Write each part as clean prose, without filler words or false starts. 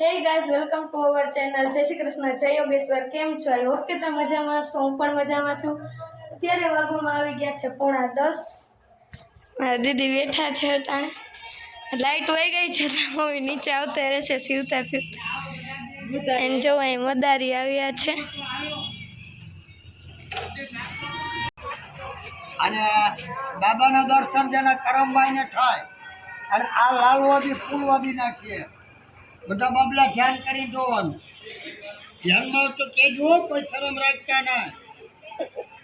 Hey guys, welcome to our channel. જય શ્રી કૃષ્ણ, જય યોગેશ્વર. કેમ છો? આઈ હોપ કે તમે મજામાં છો. હું પણ મજામાં છું. અત્યારે વાગવામાં આવી ગયા છે 9:30. મારા દીદી બેઠા છે અટાણે. લાઈટ વહી ગઈ છે તો મમ્મી નીચે આવતા રહે છે સીવતા સીવતા. એમ જો અહીં મદારી આવ્યા છે. અને બાબાના દર્શન જેના કરમભાઈને થાય અને આ લાલવાદી ફૂલવાદી નાખીએ બધા બાબલા ધ્યાન કરી જોવાનું. ધ્યાનમાં તો કે જુઓ કોઈ શરમ રાખતા ના.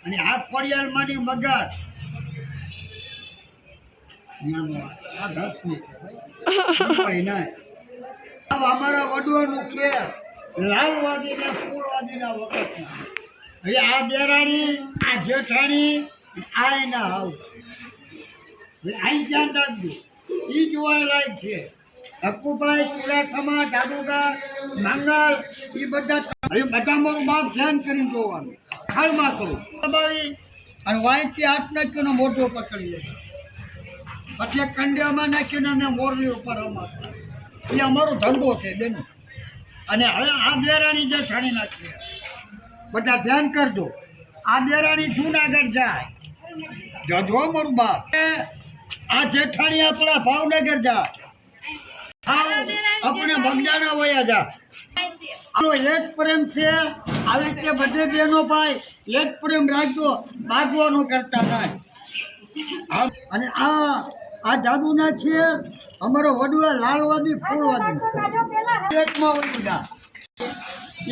અને આ ફળિયાલમાંની મગજ આ ધરતી છે ભાઈ ના અમારા વડવાનું કે લાલવાદી ને ફૂલવાદીના વખતના હવે આ દેરાણી આ જેઠાણી આ ના આવ અહીં ધ્યાન રાખજો. એ જોવા લાયક છે. અક્કુભાઈ ચુડાખમા જાદુગર મંગલ એ બધા હવે બધા મારું બાપ ધ્યાન કરીને જોવાનું. ખાલમાં કહું અને વાંચથી હાથ નાખ્યો મોટો પકડી લેતો પછી કંડિયામાં નાખ્યું અને મોરલી ઉપર અમારે એ અમારો ધંધો છે બેનો. અને હવે આ દેરાણી જેઠાણી નાખીએ બધા ધ્યાન કરજો. આ દેરાણી જૂનાગઢ જાય જજો મારું બાપ. આ જેઠાણી આપણા ભાવનગર જાય આપણે બગદાણા વયા જા. એક પ્રેમ છે આવી રીતે બધે બહેનો ભાઈ એક પ્રેમ રાખજો બાજવાનો કરતા થાય. અને આ જાદુ નાખીએ અમારો વડવા લાલવાદી ફૂલવાદી એકમાં વયું જા.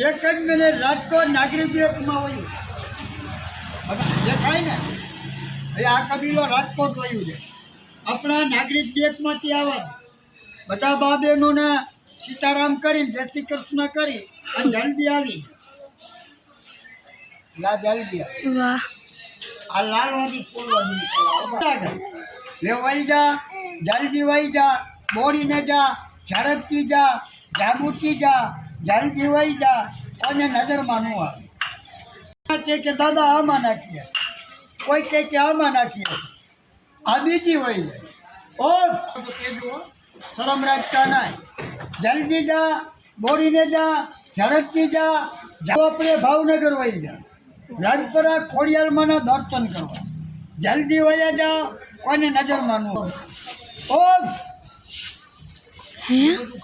એક જ મિનિટ રાજકોટ નાગરિક બેંકમાં વયું દેખાય ને એ આ કબીલો રાજકોટ વયું છે. આપણા નાગરિક બેંકમાંથી આવવા બધા બા બહેનોને સીતારામ કરીને જય શ્રી કૃષ્ણ કરી અને જલ્દી આવી જલ્દી વાહ, આ લાલવાદી ફૂલવાદી લે વહી જા જલ્દી વહી જા બોડીને જા ઝડપથી જા જાગૃતિ જા જલ્દી વહી જા અને નજરમાં ન આવે કે દાદા આમાં નાખીએ કોઈ કે આમાં નાખીએ આ બીજી વહી જાય ઓ શરમ રાખતા ના. જલ્દી જા બોડીને જા ઝડપથી જા આપણે ભાવનગર વહી જા રાજપરા ખોડિયાલમાંના દર્શન કરવા જલ્દી વયા જા કોઈને નજરમાં ન ઓ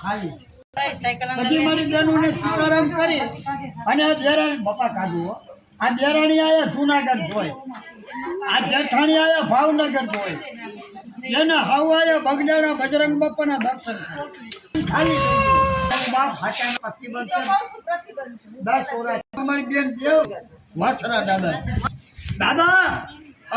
ખાલી બધી મારી બહેનોને સીતારામ કરી અને આ દેરાણી બાપા કાઢવું. આ દેરાણી આયા જૂનાગઢ જોઈ આ જેઠાણી આયા ભાવનગર જોઈ એના હાવ આયા બગદાણા બજરંગ બાપાના દર્શન ખાલી બાપ હાચાના પછી બનશે 10 વર્ષ અમારી બેન દેવ વાછરા દાદા દાદા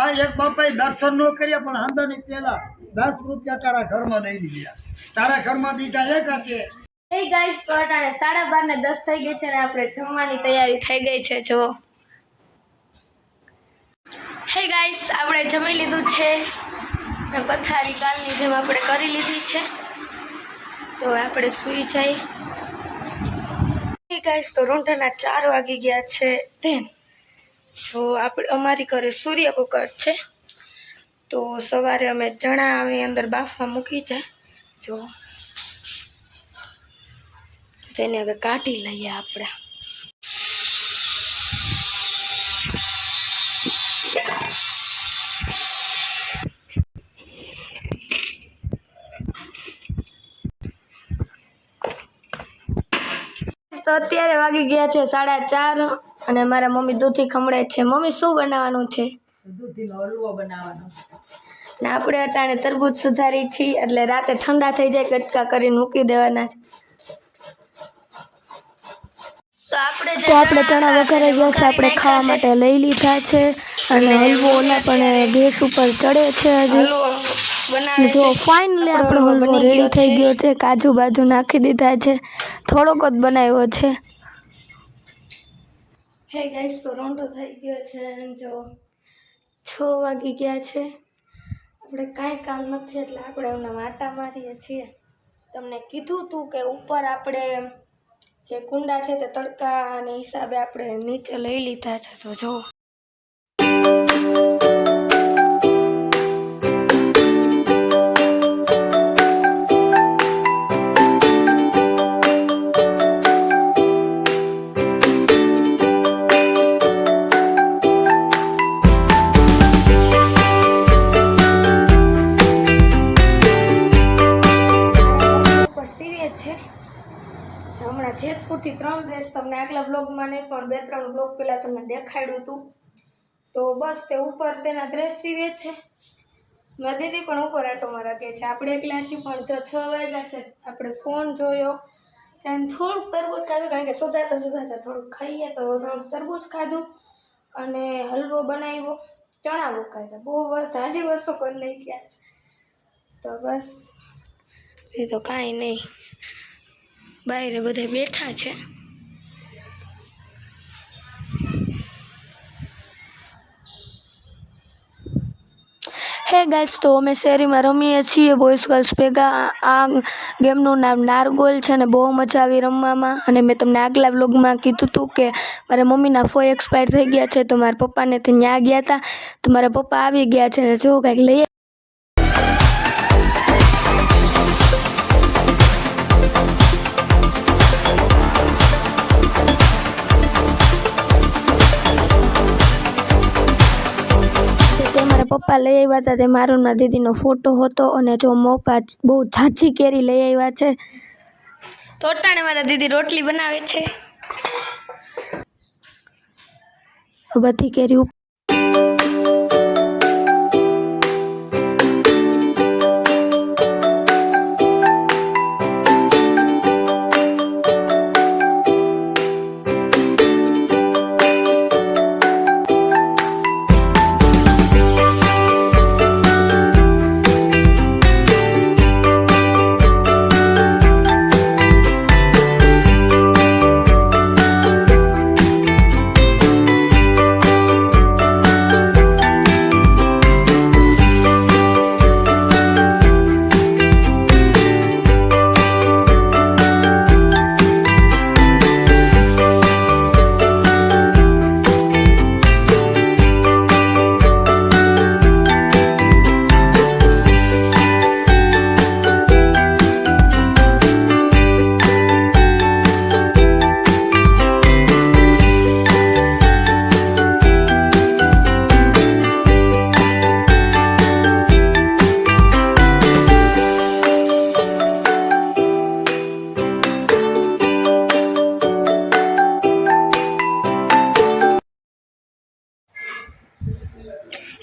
આ એક બાપાએ દર્શન ન કર્યા પણ આંદાની પેલા 10 રૂપિયા તારા ઘરમાં દઈ દીધા. તારા ઘરમાં દીધા એક છે. હે ગાઈસ, તો અટાણે 12:30 ને 10 થઈ ગઈ છે ને આપણે જમવાની તૈયારી થઈ ગઈ છે. જો હે ગાઈસ, આપણે જમી લીધું છે. પથારી કાલની જેમ આપણે કરી લીધી છે તો આપણે સૂઈ જઈએ. હે ગાઈસ, તો રૂંઢાના 4 વાગી ગયા છે. ધેન જો આપણે અમારી ઘરે સૂર્ય કુકર છે તો સવારે અમે ચણા આની અંદર બાફવા મૂકી જાય. જો તેને હવે કાઢી લઈએ આપણે. તો અત્યારે વાગી ગયા છે 4:30 અને મારા મમ્મી દૂધી ખમડે છે. મમ્મી શું બનાવવાનું છે? દૂધીનો હલવો બનાવવાનો. ને આપણે અટાણે તરબૂચ સુધારી છીએ એટલે રાતે ઠંડા થઈ જાય કટકા કરીને મૂકી દેવાના છે. તો આપણે ચણા વઘારે ગયા છે આપણે ખાવા માટે લઈ લીધા છે અને હલવો ઓલા પણ ગેસ ઉપર ચડે છે હજી. જો ફાઇનલી આપણો હલવો રેડી થઈ ગયો છે. કાજુ બાજુ નાખી દીધા છે. થોડોક જ બનાવ્યો છે. હે ગાઈસ, તો રોંઢો થઈ ગયો છે. જો 6 વાગી ગયા છે. આપણે કાંઈ કામ નથી એટલે આપણે એમના આટા મારીએ છીએ. તમને કીધું હતું કે ઉપર આપણે જે કુંડા છે તે તડકાના હિસાબે આપણે નીચે લઈ લીધા છે. તો જો હમણાં જેતપુરથી 3 ડ્રેસ તમને આગલા બ્લોગમાં નહીં પણ 2-3 બ્લોગ પહેલાં તમને દેખાડ્યું હતું. તો બસ તે ઉપર તેના ડ્રેસ સીવે છે. મારી દીદી પણ ઉપર આટો મારા કે છે. આપણે એકલા છીએ પણ જો 6 વાગ્યા છે. આપણે ફોન જોયો ત્યાં થોડુંક તરબૂચ ખાધું કારણ કે સુધાતા થોડુંક ખાઈએ તો થોડુંક તરબૂચ ખાધું અને હલવો બનાવ્યો, ચણા મુકાયા. બહુ ઝાઝી વસ્તુ કરી લઈ ગયા છે. તો બસ એ તો કાંઈ નહીં, બહાર બધા બેઠા છે. હે ગાઈસ, તો અમે શેરીમાં રમીએ છીએ બોયઝ ગર્લ્સ ભેગા. આ ગેમનું નામ નારગોલ છે અને બહુ મજા આવી રમવામાં. અને મેં તમને આગલા વ્લોગમાં કીધું હતું કે મારા મમ્મીના ફોય એક્સપાયર થઈ ગયા છે તો મારા પપ્પાને ત્યાં ગયા હતા. તો મારા પપ્પા આવી ગયા છે ને જો કાંઈક લઈ પપ્પા લઈ આવ્યા હતા. તે મારો મારા દીદીનો ફોટો હતો અને જો મોપા બહુ ઝાઝી કેરી લઈ આવ્યા છે. તો અટાણે મારા દીદી રોટલી બનાવે છે. બધી કેરી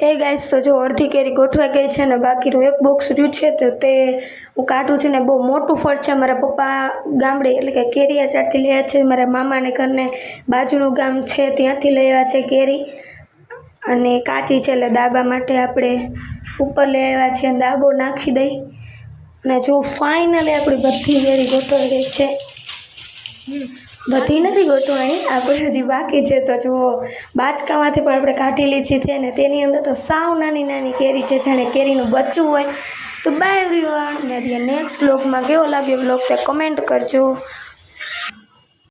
હે ગાઈસ, તો જો અડધી કેરી ગોઠવાઈ ગઈ છે ને બાકીનું એક બોક્સ રહ્યું છે તો તે હું કાઢું છું ને. બહુ મોટું ફળ છે. મારા પપ્પા ગામડે એટલે કે કેરિયાચારથી લઈ આવ્યા છે. મારા મામાને ઘરને બાજુનું ગામ છે ત્યાંથી લઈ આવ્યા છે કેરી અને કાચી છે એટલે દાબા માટે આપણે ઉપર લઈ આવ્યા છે. દાબો નાખી દઈ અને જો ફાઇનલી આપણી બધી કેરી ગોઠવાઈ ગઈ છે. બધી નથી ગોઠવાણી, આપણે હજી બાકી છે. તો જો બાચકામાંથી પણ આપણે કાઢી લીધી છે ને તેની અંદર તો સાવ નાની નાની કેરી છે, જાણે કેરીનું બચ્ચું હોય. તો બાય એવરીવન, ને નેક્સ્ટ વ્લોગમાં કેવો લાગ્યો વ્લોગ તે કમેન્ટ કરજો.